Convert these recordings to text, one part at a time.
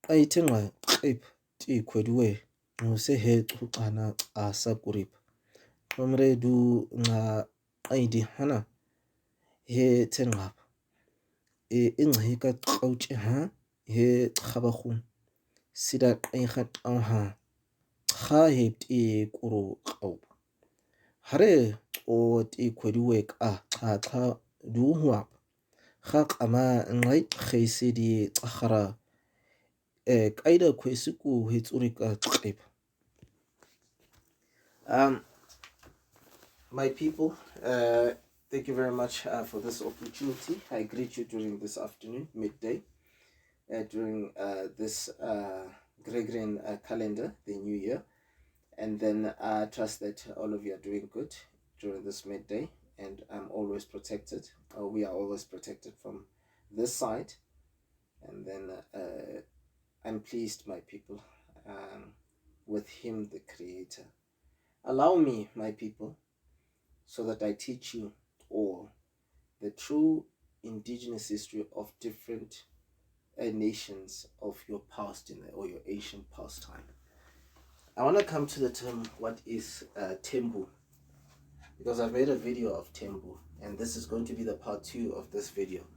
ayithenga qip tikhwediwe nguse hēCh'ana asa kurip nomredu nga ayidi hana hēThembu ingcika qawtshi ha hēCh'abakhum sida qayha qawha kha heti kuru qaw hare o tikhwediwe ka xa duhwa khaq ama ngai khaysidi xakhara qaida kwesiku hitsurika qip. My people, thank you very much for this opportunity. I greet you during this afternoon, midday, during this Gregorian calendar, the new year. And then I trust that all of you are doing good during this midday, and I'm always protected, or we are always protected from this side. And then I'm pleased, my people, with Him, the Creator. Allow me, my people, so that I teach you all the true indigenous history of different nations of your past or your ancient past time. I want to come to the term, what is tembu? Because I've made a video of tembu, and this is going to be the part 2 of this video,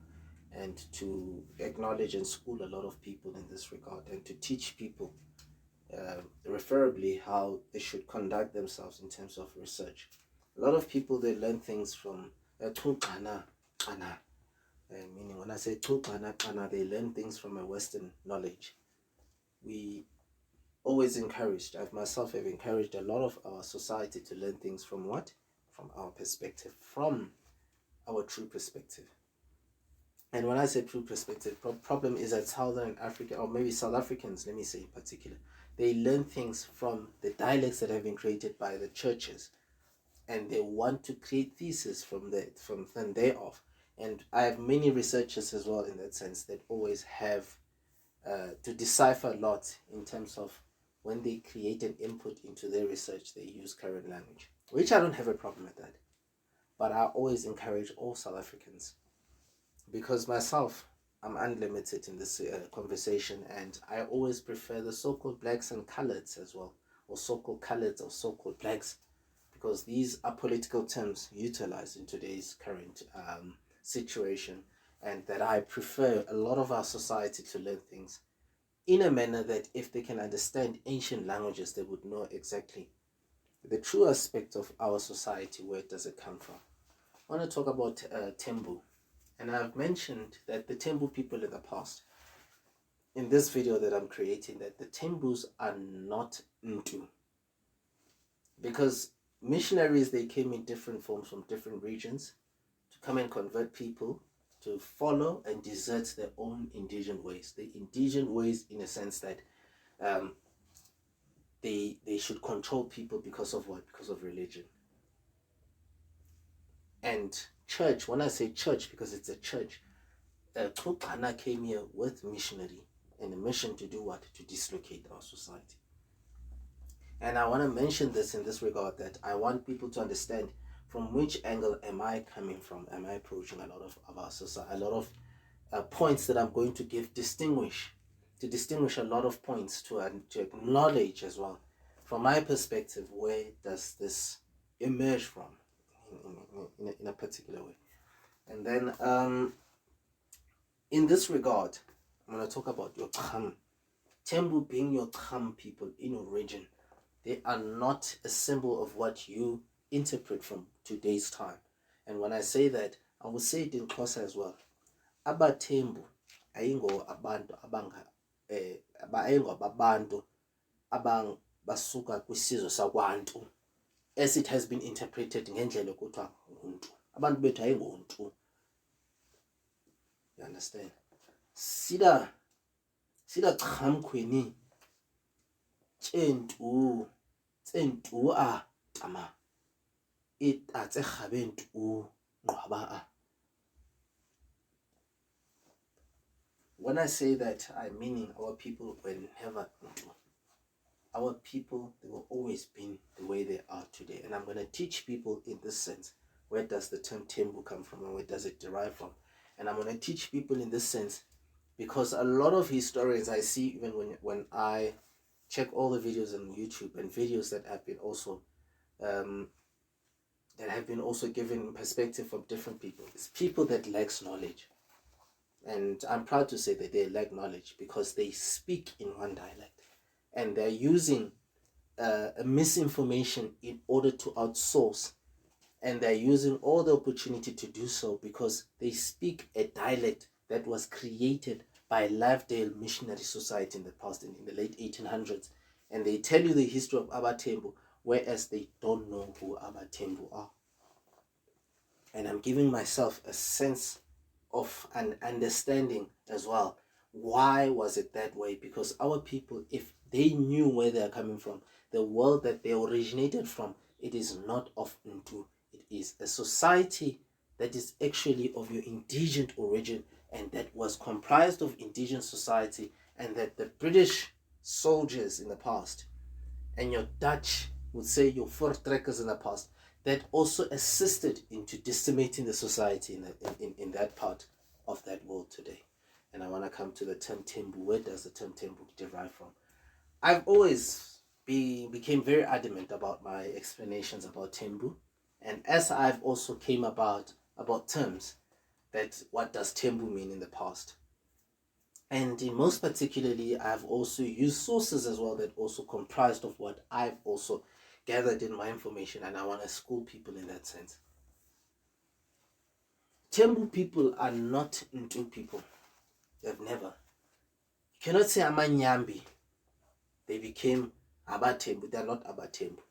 and to acknowledge and school a lot of people in this regard, and to teach people referably how they should conduct themselves in terms of research. A lot of people, they learn things from meaning when I say they learn things from a Western knowledge. We always encouraged, I've myself have encouraged a lot of our society to learn things from what? From our perspective, from our true perspective. And when I say true perspective, problem is that Southern Africa, or maybe South Africans, let me say in particular, they learn things from the dialects that have been created by the churches, and they want to create theses from thereof. And I have many researchers as well in that sense that always have to decipher a lot in terms of when they create an input into their research, they use current language, which I don't have a problem with that. But I always encourage all South Africans, because myself, I'm unlimited in this conversation, and I always prefer the so-called blacks and coloreds as well, or so-called coloreds or so-called blacks, because these are political terms utilized in today's current situation, and that I prefer a lot of our society to learn things in a manner that if they can understand ancient languages, they would know exactly the true aspect of our society, where does it come from. I want to talk about tembu, and I've mentioned that the tembu people in the past, in this video that I'm creating, that the tembus are not ntu, because missionaries, they came in different forms from different regions to come and convert people to follow and desert their own indigenous ways. The indigenous ways, in a sense that they should control people because of what? Because of religion. And church, when I say church, because it's a church, Kx'oasihe came here with missionary and a mission to do what? To dislocate our society. And I want to mention this in this regard, that I want people to understand from which angle am I coming from. Am I approaching a lot of our society, a lot of points that I'm going to distinguish a lot of points to acknowledge as well, from my perspective, where does this emerge from in a particular way. And then in this regard, I'm going to talk about your Kham. Tembu being your Kham people in your region, they are not a symbol of what you interpret from today's time. And when I say that, I will say it in Xhosa as well. Abathembu ayingo abantu ayingo abantu abang basuka kwisizwe sakwantu, as it has been interpreted ngendlela ekuthiwa untu. Abantu bethu ayingontu. You understand? Sida Xhamkhweni tsentu a tama it atse khabentu ngqwaba a. When I say that, I'm meaning our people were never untu. Our people, they will always be the way they are today. And I'm going to teach people in this sense, where does the term tembu come from and where does it derive from? And I'm going to teach people in this sense because a lot of historians I see, even when I check all the videos on YouTube and videos that have been also given perspective from different people, it's people that lacks knowledge. And I'm proud to say that they lack knowledge because they speak in one dialect and they're using a misinformation in order to outsource, and they're using all the opportunity to do so because they speak a dialect that was created by Lavedale Missionary Society in the past, in the late 1800s, and they tell you the history of hēThembu, whereas they don't know who hēThembu are. And I'm giving myself a sense of an understanding as well. Why was it that way? Because our people, if they knew where they are coming from, the world that they originated from, it is not of Ntu. It is a society that is actually of your indigenous origin, and that was comprised of indigenous society, and that the British soldiers in the past, and your Dutch would say your voortrekkers in the past, that also assisted into decimating the society in that part of that world today. And I want to come to the term tembu. Where does the term tembu derive from? I've always became very adamant about my explanations about tembu, and as I've also came about terms, that what does tembu mean in the past. And in most particularly, I've also used sources as well that also comprised of what I've also gathered in my information, and I want to school people in that sense. Tembu people are not Ntu people. They've never. You cannot say Amanyambi. They became hēThembu. They're not hēThembu.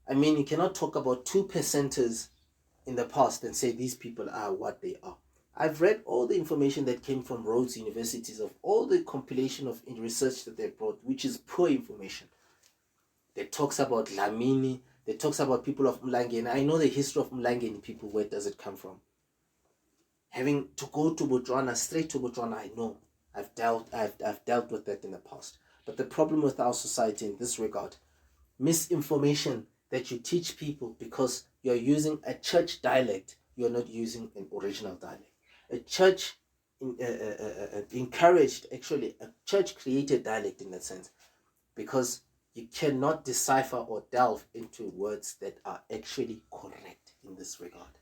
I mean, you cannot talk about 2%ers in the past and say these people are what they are. I've read all the information that came from Rhodes universities of all the compilation of research that they brought, which is poor information. That talks about Lamini, that talks about people of Mlangeni. I know the history of Mlangeni people. Where does it come from? Having to go to Botswana, straight to Botswana, I know. I've dealt with that in the past. But the problem with our society in this regard, misinformation that you teach people because you're using a church dialect, you're not using an original dialect. A church encouraged, actually, a church created dialect in that sense, because you cannot decipher or delve into words that are actually correct in this regard.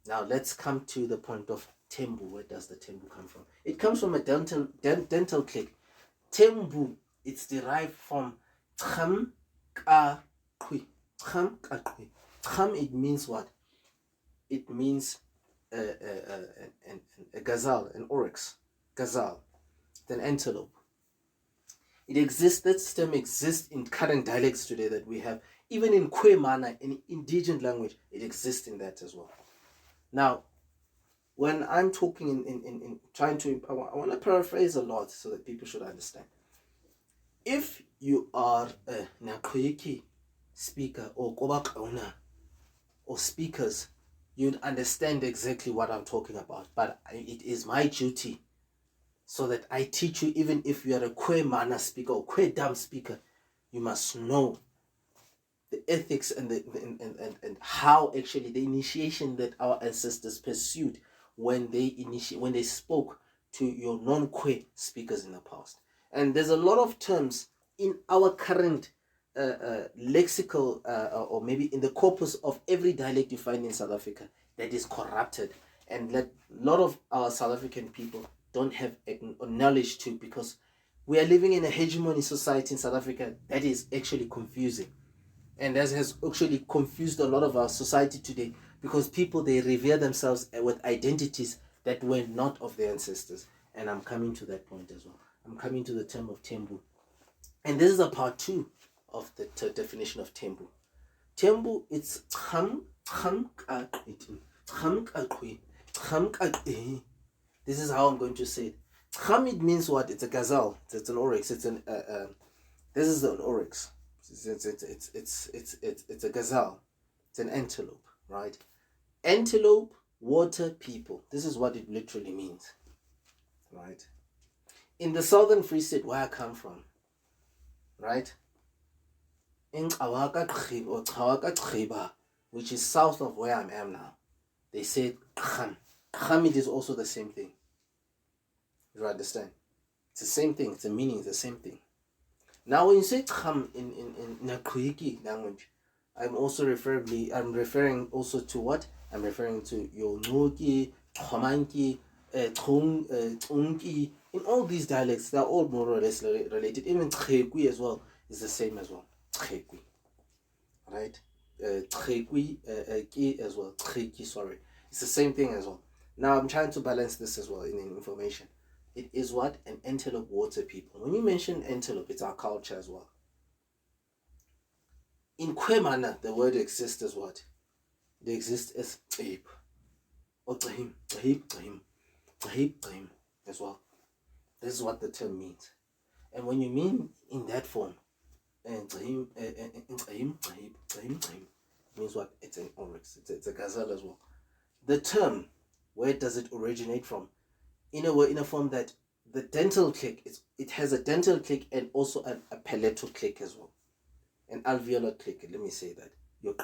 Now let's come to the point of tembu. Where does the tembu come from? It comes from a dental click. Tembu, it's derived from tcham ka kwi. Tcham ka kwi. Tcham, it means what? It means a gazelle, an oryx, gazelle, an antelope. It exists, that stem exists in current dialects today that we have. Even in Kwe Mana, in indigenous language, it exists in that as well. Now, when I'm talking in trying to, I want to paraphrase a lot so that people should understand. If you are a Nakoyiki speaker or Kobakauna or speakers, you'd understand exactly what I'm talking about. But it is my duty so that I teach you, even if you are a Kwe Mana speaker or Kwe Dam speaker, you must know the ethics and and how actually the initiation that our ancestors pursued when they spoke to your non-Kwe speakers in the past. And there's a lot of terms in our current lexical or maybe in the corpus of every dialect you find in South Africa that is corrupted, and a lot of our South African people don't have knowledge to, because we are living in a hegemony society in South Africa that is actually confusing. And that has actually confused a lot of our society today, because people, they revere themselves with identities that were not of their ancestors. And I'm coming to that point as well. I'm coming to the term of tembu. And this is a part 2 of the definition of tembu. Tembu, it's this is how I'm going to say it. It means what? It's a gazelle. It's an oryx. It's an this is an oryx. It's a gazelle. It's an antelope, right? Antelope, water people. This is what it literally means, right? In the southern Free State, where I come from, right? In kx'oasihe, which is south of where I am now, they say kham. Kham, it is also the same thing. You understand? It's the same thing. It's the meaning. It's the same thing. Now, when you say kham in Nakuiki language, I'm referring also to what? I'm referring to your Nuki, Khomanki, Tunki. In all these dialects, they're all more or less related. Even Trekui as well is the same as well. Trekui. Right? Trekui as well. Treki, sorry. It's the same thing as well. Now, I'm trying to balance this as well in information. It is what? An antelope water people. When you mention antelope, it's our culture as well. In Kwemana, the word exists as what? They exist as Tahib. Or Tahim. As well. This is what the term means. And when you mean in that form, Tahim means what? It's an oryx. It's a gazelle as well. The term, where does it originate from? In a form that the dental click, it has a dental click and also a palatal click as well. An alveolar click, let me say that. Your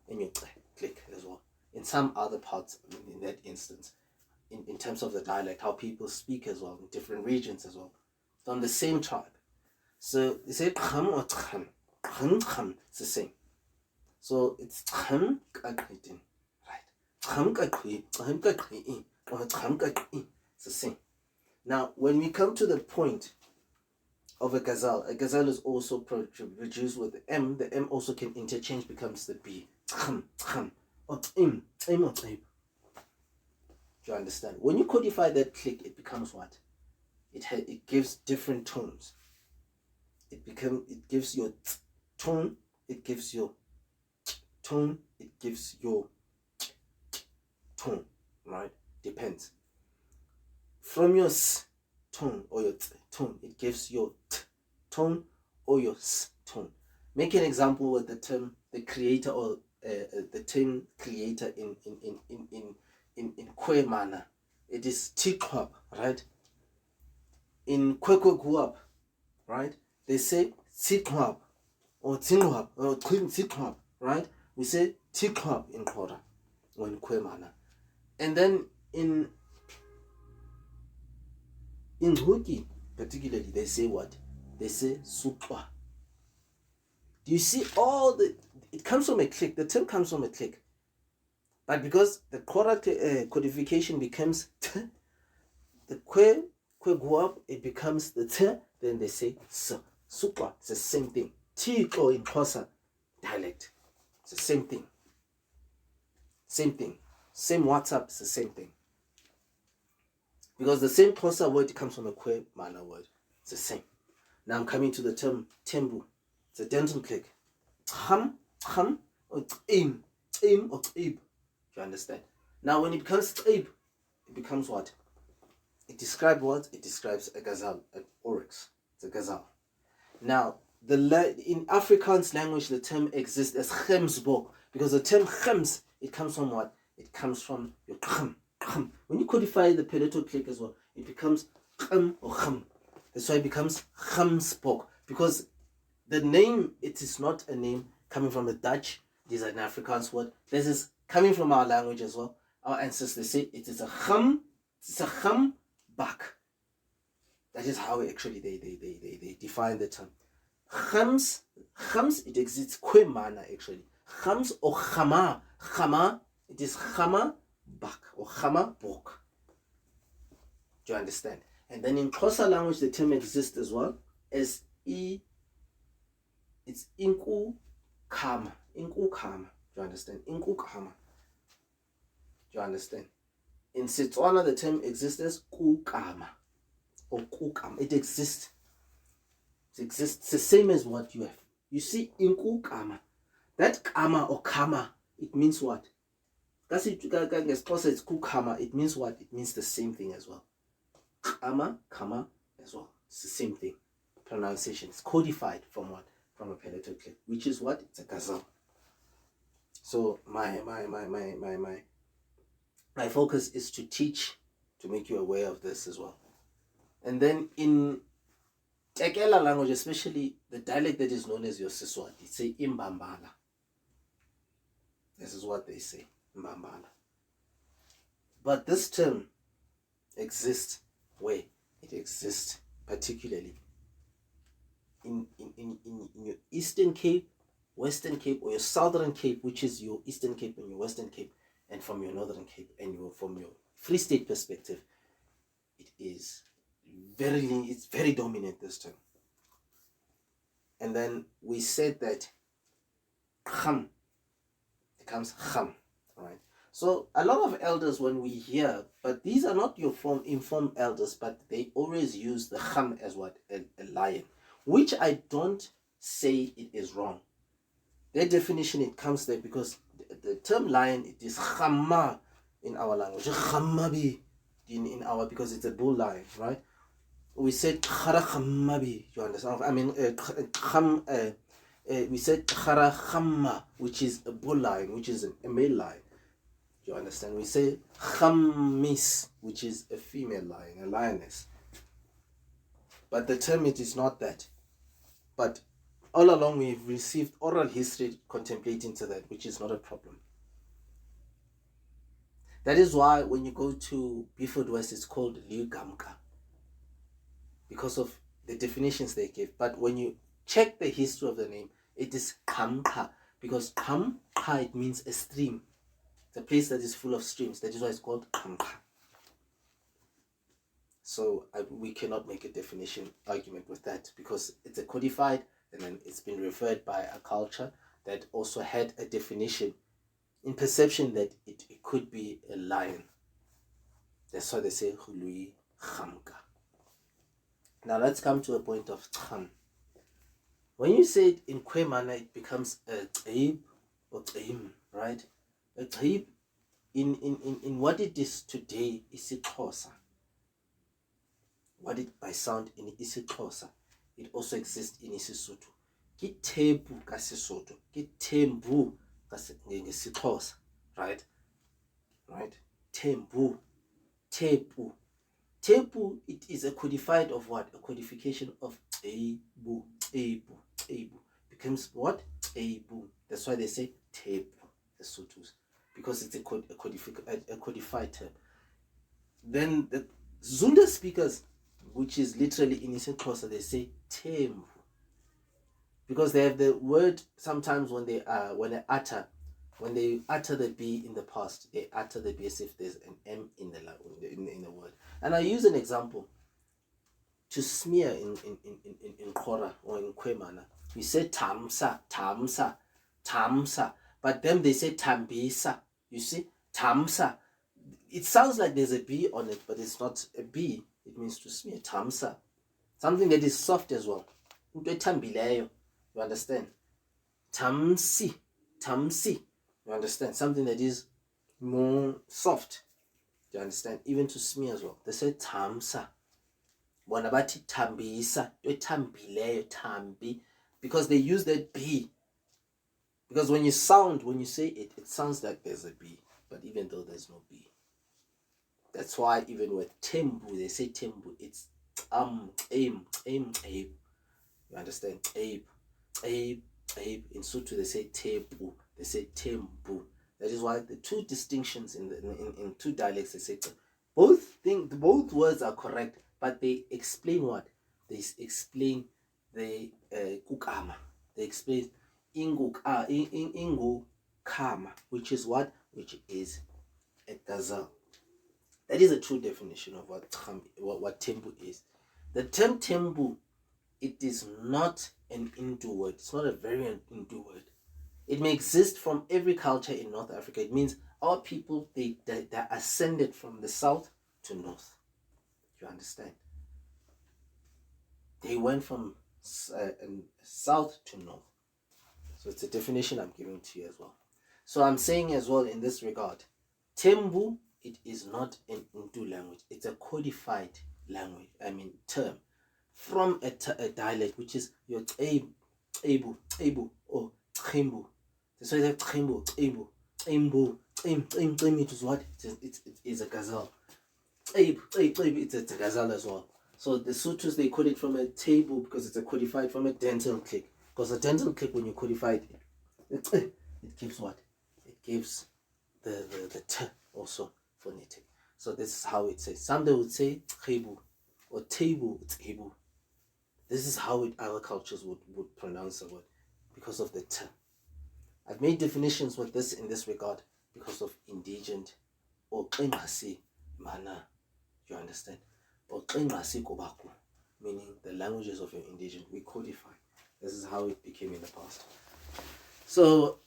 and your click as well. In some other parts, in that instance, in terms of the dialect, how people speak as well, in different regions as well, from the same tribe. So they say kham or kham. Kham, it's the same. So it's kham kakritin, right? Kham kakri, kham kakri, or kham kakri. It's the same. Now, when we come to the point of a gazelle is also produced with the M. The M also can interchange, becomes the B. Kham, or im, or im. Do you understand? When you codify that click, it becomes what? It gives different tones. It gives your tone, it gives your tone, it gives your tone, right? Depends. From your s tone or your t tone, it gives your t tone or your s tone. Make an example with the term the creator or the term creator in Kwe mana. It is tikwap, right? In Kwekwe, right? They say tikwap or tinwap or tikwap, right? We say tikwap in Kora or in Kwe mana. And then in Hoki, particularly, they say what? They say supwa. Do you see all the... It comes from a click. The term comes from a click. But because the codification becomes t, the kwe guap, it becomes the t, then they say s. Supwa. It's the same thing. Tiko in Xhosa dialect. It's the same thing. Same thing. Same WhatsApp, it's the same thing. Because the same Xhosa word comes from a Kwe mana word. It's the same. Now I'm coming to the term tembu. It's a dental click. Ham, or im, or ib. You understand? Now when it becomes ib, it becomes what? It describes what? It describes a gazelle, an oryx. It's a gazelle. Now, in Afrikaans language, the term exists as hēThembu, because the term hems, it comes from what? It comes from your kham. When you codify the palatal click as well, it becomes kham or kham. That's why it becomes hēThembu, because the name, it is not a name coming from the Dutch. It is an Afrikaans word. This is coming from our language as well. Our ancestors say it is a kham. It's a kham bak. That is how actually they define the term. Khams, it exists Kwe mana actually. Khams or khama. Khama, it is khama bak or khama bok. Do you understand? And then in Xhosa language, the term exists as well as it's inku kama. Inku kama. Do you understand? Inku kama. Do you understand? In Setswana, the term exists as kukama or kukama. It exists. It exists. It's the same as what you have. You see, inku kama. That kama or kama, it means what? That's it. As close as kukama, it means what? It means the same thing as well. Kama as well. It's the same thing. Pronunciation. It's codified from what? From a palatal click, which is what? It's a gazelle. So my focus is to teach, to make you aware of this as well. And then in Tekela language, especially the dialect that is known as your Siswati, say Imbambala. This is what they say, Mbambala. But this term exists where? It exists particularly in your Eastern Cape, Western Cape, or your Southern Cape, which is your Eastern Cape and your Western Cape, and from your Northern Cape and from your Free State perspective, it's very dominant this term. And then we said that ham becomes ham, right? So a lot of elders, when we hear, but these are not your informed elders, but they always use the ham as what? A lion, which I don't say it is wrong. Their definition, it comes there because the term lion, it is hamma in our language, hammabi in our, because it's a bull lion, right? We said khara hammabi, you understand? I mean, we said khara hamma, which is a bull lion, which is a male lion. You understand? We say khammis, which is a female lion, a lioness. But the term, it is not that. But all along we've received oral history contemplating to that, which is not a problem. That is why when you go to Beaufort West, it's called Liugamka, because of the definitions they give. But when you check the history of the name, it is Kamka, because Kamka, it means a stream. It's a place that is full of streams. That is why it's called Kamka. So we cannot make a definition argument with that, because it's a codified, and then it's been referred by a culture that also had a definition in perception that it could be a lion. That's why they say Hului Khamka. Now let's come to a point of Kham. When you say it in Kwemana, it becomes a Tzaib or Tzaim, right? A Tzaib in what it is today is Xhosa. What it by sound in isiXhosa, it also exists in isiSotho. Ke tembu ka Sesotho, ke tembu ka isiXhosa, right? Right? Tembu, tepu. Tepu, it is a codified of what? A codification of ebu. Becomes what? Ebu. That's why they say tepu, the Sothos, because it's a codified term. Then the Zunda speakers, which is literally in isiXhosa, they say tembu, because they have the word sometimes when they utter the B in the past, they utter the B as if there's an M in the word. And I use an example to smear in Kora or in Kwemana. We say tamsa, but then they say tambisa. You see, tamsa. It sounds like there's a B on it, but it's not a B. It means to smear. Tamsa. Something that is soft as well. You understand? Tamsi. You understand? Something that is more soft. You understand? Even to smear as well. They say tamsa. Wanabati tambisa. Tambi. Because they use that B. Because when you say it, it sounds like there's a B. But even though there's no B. That's why even with tembu, they say tembu. It's aim. You understand? Abe. In Sotho they say tepu. They say tembu. That is why the two distinctions in two dialects, they say both words are correct, but they explain what? They explain the kukama. They explain ingu kama, which is what? Which is a gazelle. That is a true definition of what tembu is. The term tembu, it is not an Hindu word. It's not a variant Hindu word. It may exist from every culture in North Africa. It means our people, they ascended from the south to north. You understand? They went from south to north. So it's a definition I'm giving to you as well. So I'm saying as well in this regard, tembu, it is not an Hindu language. It's a codified language, term, from a dialect, which is your ebu, or kx'oasihe. That's why they have kx'oasihe, ebu, it is what? It is a gazelle. It's a gazelle as well. So the Sothos, they call it from a table because it's a codified from a dental click. Because a dental click, when you codify it gives what? It gives the t also phonetic. So this is how it says. Some they would say kx'oasihe, or table, table. This is how other cultures would pronounce the word because of the t. I've made definitions with this in this regard because of indigent or kx'oasihe mana. You understand? Or kx'oasihe kobaku, meaning the languages of your indigent. We codify. This is how it became in the past. So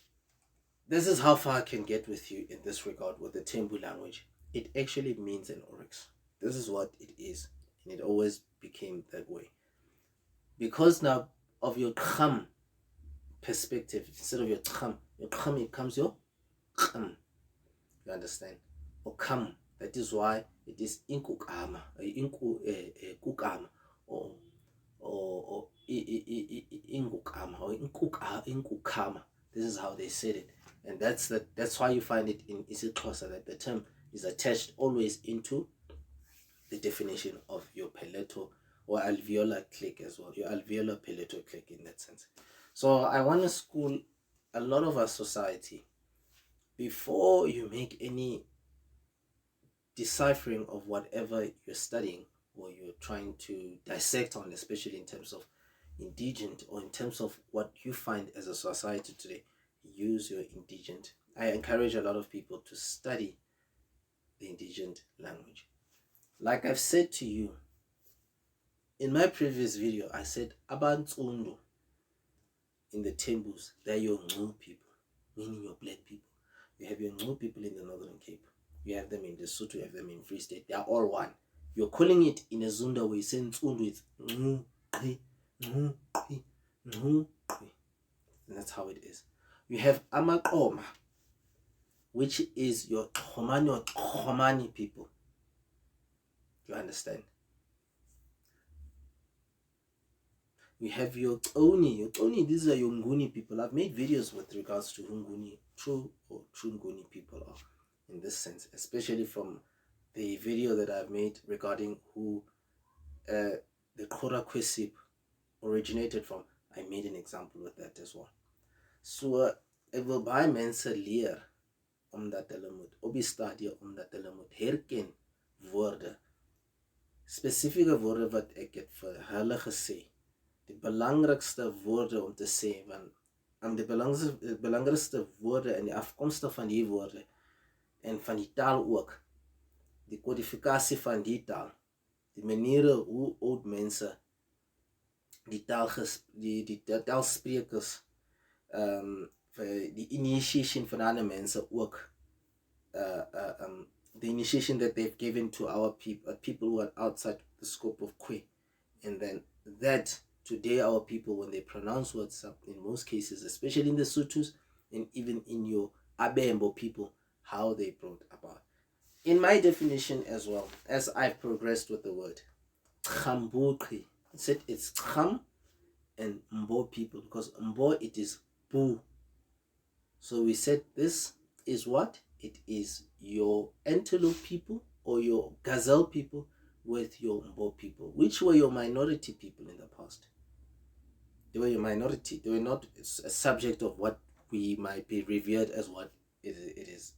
this is how far I can get with you in this regard with the Tembu language. It actually means an oryx. This is what it is, and it always became that way. Because now of your kham perspective, instead of your kham it comes your kham. You understand? Or kham. That is why it is inkukama, kukama, or ingukama, or inkukama. This is how they said it, and that's why you find it in isiXhosa that the term is attached always into the definition of your palatal or alveolar click as well, your alveolar palatal click in that sense. So I want to school a lot of our society before you make any deciphering of whatever you're studying or you're trying to dissect on, especially in terms of indigent or in terms of what you find as a society today. Use your indigent. I encourage a lot of people to study the indigent language. Like I've said to you in my previous video, I said abantsundu in the Tembus, they're your Ngcu people, meaning your black people. You have your Ngcu people in the Northern Cape. You have them in the Lesotho, you have them in Free State. They are all one. You're calling it in a Zunda way, saying Nsundu, it's Ngcu, Ngcu, Ngcu. And that's how it is. You have Amaqoma, which is your Xhomani or Xhomani people. You understand? You have your Oni. Your Oni, these are your Nguni people. I've made videos with regards to who Nguni, true Nguni people are in this sense, especially from the video that I've made regarding who the kx'oasihe originated from. I made an example with that as well. So it will by mense leer omdat hulle moet op die stadium omdat hulle moet herken woorde, spesifieke woorde wat ek het vir hulle gesê. Die belangrikste woorde om te sê, want die belangrikste woorde en die afkomste van die woorde en van die taal ook, die kodifikasie van die taal, die maniere hoe oud mense die taalsprekers, die initiation van ander mense ook, the initiation that they've given to our people who are outside the scope of Kwe, and then that today our people, when they pronounce words in most cases, especially in the Sothos and even in your Abembo people, how they brought about. In my definition as well, as I've progressed with the word Khambukri, I said it's Kham and Mbo people, because Mbo it is Bu. So we said this is what? It is your antelope people or your gazelle people with your Mbo people, which were your minority people in the past. They were your minority. They were not a subject of what we might be revered as what it is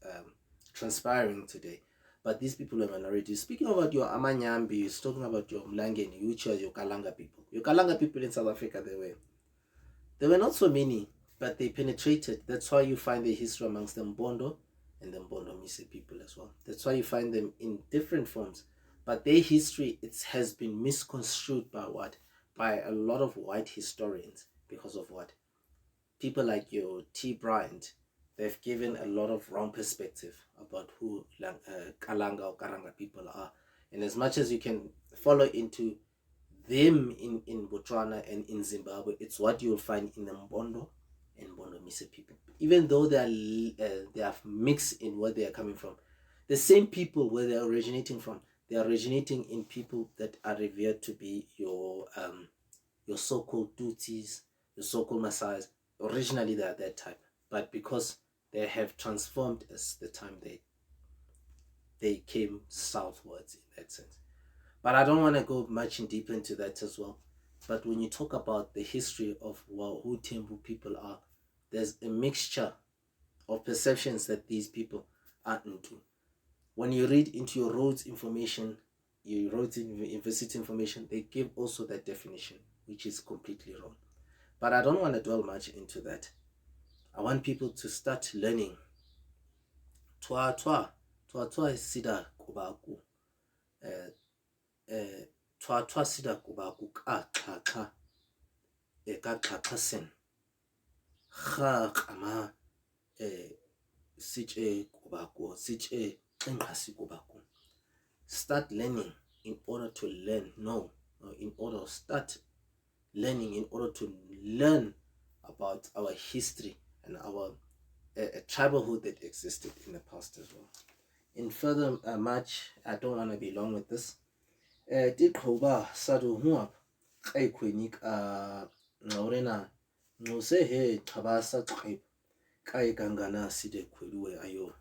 transpiring today. But these people are minorities. Speaking about your Amanyambi, you're talking about your Mlangeni, which are your Kalanga people. Your Kalanga people in South Africa, they were not so many, but they penetrated. That's why you find the history amongst the Mbondo and the Mbondo Mise people as well. That's why you find them in different forms. But their history, it has been misconstrued by what? By a lot of white historians, because of what? People like your T. Bryant, they've given a lot of wrong perspective about who Kalanga or Karanga people are. And as much as you can follow into them in Botswana and in Zimbabwe, it's what you'll find in the Mbondo and Mbondo Mise people. Even though they are mixed in where they are coming from. The same people where they're originating from, they are originating in people that are revered to be your so-called Tutsis, your so-called Maasais. Originally they are that type, but because they have transformed as the time they came southwards in that sense. But I don't want to go much in deep into that as well. But when you talk about the history of who Thembu people are, there's a mixture of perceptions that these people are into. When you read into your roads information, you wrote in university information, they give also that definition, which is completely wrong. But I don't want to dwell much into that. I want people to start learning. Twa sida kubaku. Twa sida kubaku ka sen. Kama siche kubaku, siche engasi kubaku. Start learning in order to learn. No, in order to start learning in order to learn about our history and our tribalhood that existed in the past as well. In further much, I don't want to be long with this. Dikoba sadu huap kai kwenik naurena no se he tabasa kai gangana side kwelue ayo.